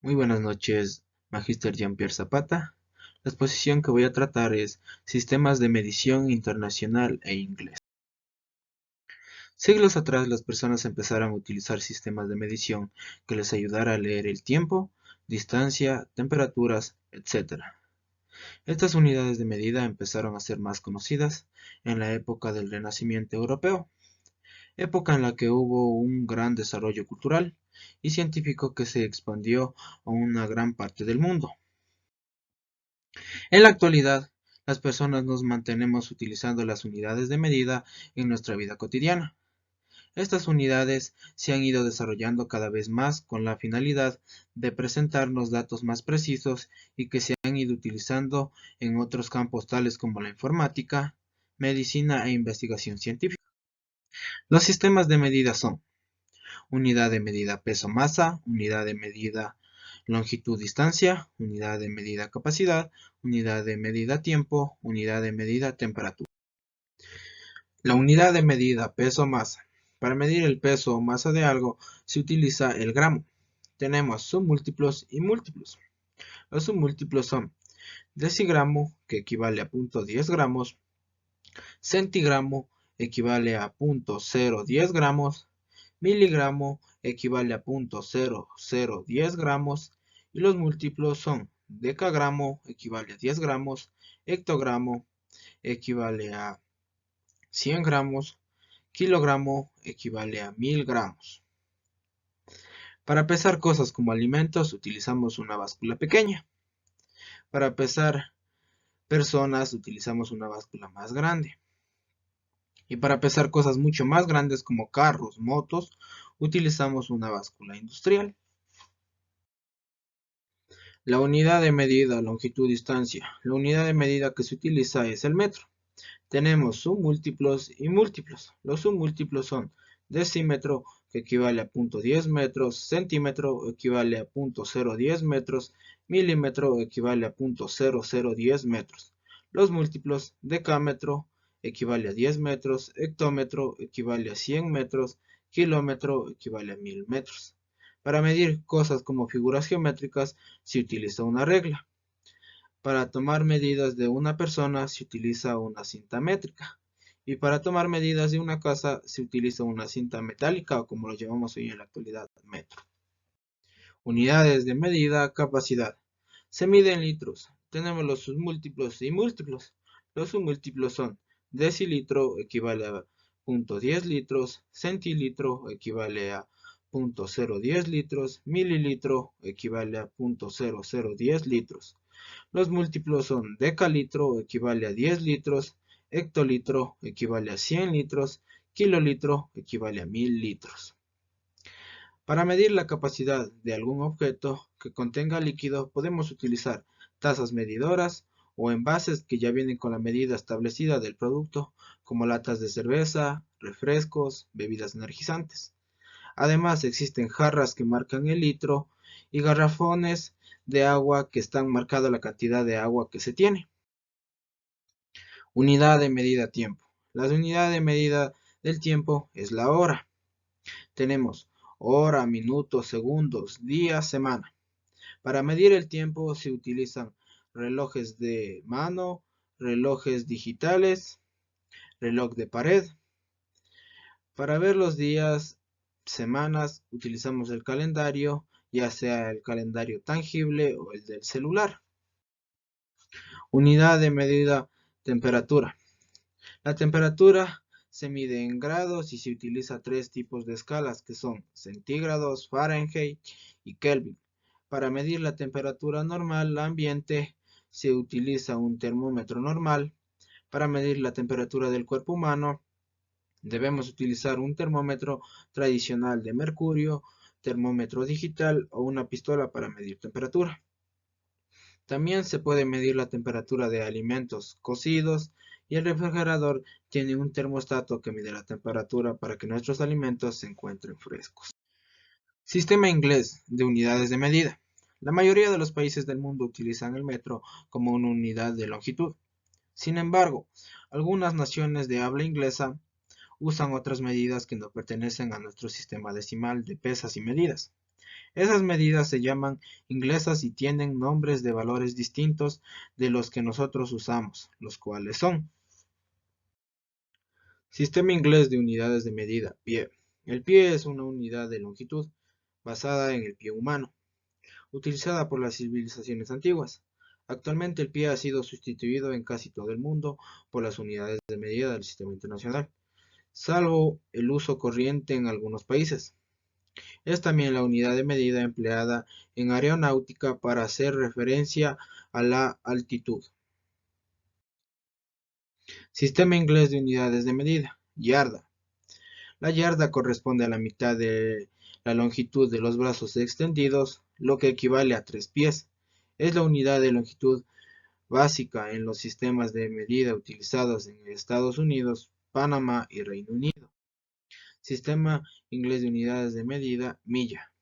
Muy buenas noches, Magister Jean-Pierre Zapata. La exposición que voy a tratar es Sistemas de Medición Internacional e Inglés. Siglos atrás las personas empezaron a utilizar sistemas de medición que les ayudara a leer el tiempo, distancia, temperaturas, etc. Estas unidades de medida empezaron a ser más conocidas en la época del Renacimiento europeo, época en la que hubo un gran desarrollo cultural y científico que se expandió a una gran parte del mundo. En la actualidad, las personas nos mantenemos utilizando las unidades de medida en nuestra vida cotidiana. Estas unidades se han ido desarrollando cada vez más con la finalidad de presentarnos datos más precisos y que se han ido utilizando en otros campos tales como la informática, medicina e investigación científica. Los sistemas de medida son unidad de medida peso-masa, unidad de medida longitud-distancia, unidad de medida capacidad, unidad de medida tiempo, unidad de medida temperatura. La unidad de medida peso-masa. Para medir el peso o masa de algo se utiliza el gramo. Tenemos submúltiplos y múltiplos. Los submúltiplos son decigramo, que equivale a 0.10 gramos, centigramo, equivale a 0.010 gramos, miligramo equivale a 0.0010 gramos y los múltiplos son decagramo equivale a 10 gramos, hectogramo equivale a 100 gramos, kilogramo equivale a 1000 gramos. Para pesar cosas como alimentos utilizamos una báscula pequeña. Para pesar personas utilizamos una báscula más grande. Y para pesar cosas mucho más grandes como carros, motos, utilizamos una báscula industrial. La unidad de medida longitud-distancia. La unidad de medida que se utiliza es el metro. Tenemos submúltiplos y múltiplos. Los submúltiplos son decímetro, que equivale a 0.10 metros, centímetro equivale a 0.010 metros, milímetro equivale a 0.0010 metros. Los múltiplos, decámetro equivale a 10 metros, hectómetro equivale a 100 metros, kilómetro equivale a 1000 metros. Para medir cosas como figuras geométricas se utiliza una regla. Para tomar medidas de una persona se utiliza una cinta métrica. Y para tomar medidas de una casa se utiliza una cinta metálica o como lo llamamos hoy en la actualidad, metro. Unidades de medida, capacidad. Se mide en litros. Tenemos los submúltiplos y múltiplos. Los submúltiplos son decilitro equivale a 0.10 litros, centilitro equivale a 0.010 litros, mililitro equivale a 0.0010 litros. Los múltiplos son decalitro equivale a 10 litros, hectolitro equivale a 100 litros, kilolitro equivale a 1000 litros. Para medir la capacidad de algún objeto que contenga líquido podemos utilizar tazas medidoras o envases que ya vienen con la medida establecida del producto, como latas de cerveza, refrescos, bebidas energizantes. Además existen jarras que marcan el litro y garrafones de agua que están marcando la cantidad de agua que se tiene. Unidad de medida tiempo. La unidad de medida del tiempo es la hora. Tenemos hora, minutos, segundos, día, semana. Para medir el tiempo se utilizan relojes de mano, relojes digitales, reloj de pared. Para ver los días, semanas, utilizamos el calendario, ya sea el calendario tangible o el del celular. Unidad de medida temperatura. La temperatura se mide en grados y se utiliza tres tipos de escalas que son centígrados, Fahrenheit y Kelvin. Para medir la temperatura normal ambiente se utiliza un termómetro normal. Para medir la temperatura del cuerpo humano debemos utilizar un termómetro tradicional de mercurio, termómetro digital o una pistola para medir temperatura. También se puede medir la temperatura de alimentos cocidos y el refrigerador tiene un termostato que mide la temperatura para que nuestros alimentos se encuentren frescos. Sistema inglés de unidades de medida. La mayoría de los países del mundo utilizan el metro como una unidad de longitud. Sin embargo, algunas naciones de habla inglesa usan otras medidas que no pertenecen a nuestro sistema decimal de pesas y medidas. Esas medidas se llaman inglesas y tienen nombres de valores distintos de los que nosotros usamos, los cuales son: Sistema inglés de unidades de medida, pie. El pie es una unidad de longitud basada en el pie humano, utilizada por las civilizaciones antiguas. Actualmente el pie ha sido sustituido en casi todo el mundo por las unidades de medida del sistema internacional, salvo el uso corriente en algunos países. Es también la unidad de medida empleada en aeronáutica para hacer referencia a la altitud. Sistema inglés de unidades de medida, yarda. La yarda corresponde a la mitad de la longitud de los brazos extendidos, lo que equivale a 3 pies. Es la unidad de longitud básica en los sistemas de medida utilizados en Estados Unidos, Panamá y Reino Unido. Sistema inglés de unidades de medida, milla.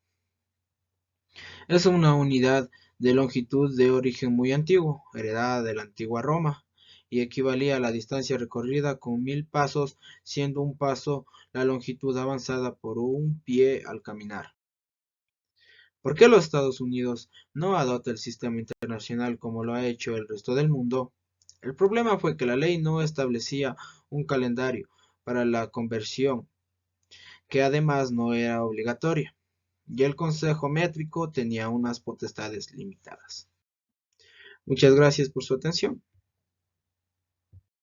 Es una unidad de longitud de origen muy antiguo, heredada de la antigua Roma, y equivalía a la distancia recorrida con 1000 pasos, siendo un paso la longitud avanzada por un pie al caminar. ¿Por qué los Estados Unidos no adopta el sistema internacional como lo ha hecho el resto del mundo? El problema fue que la ley no establecía un calendario para la conversión, que además no era obligatoria, y el Consejo Métrico tenía unas potestades limitadas. Muchas gracias por su atención.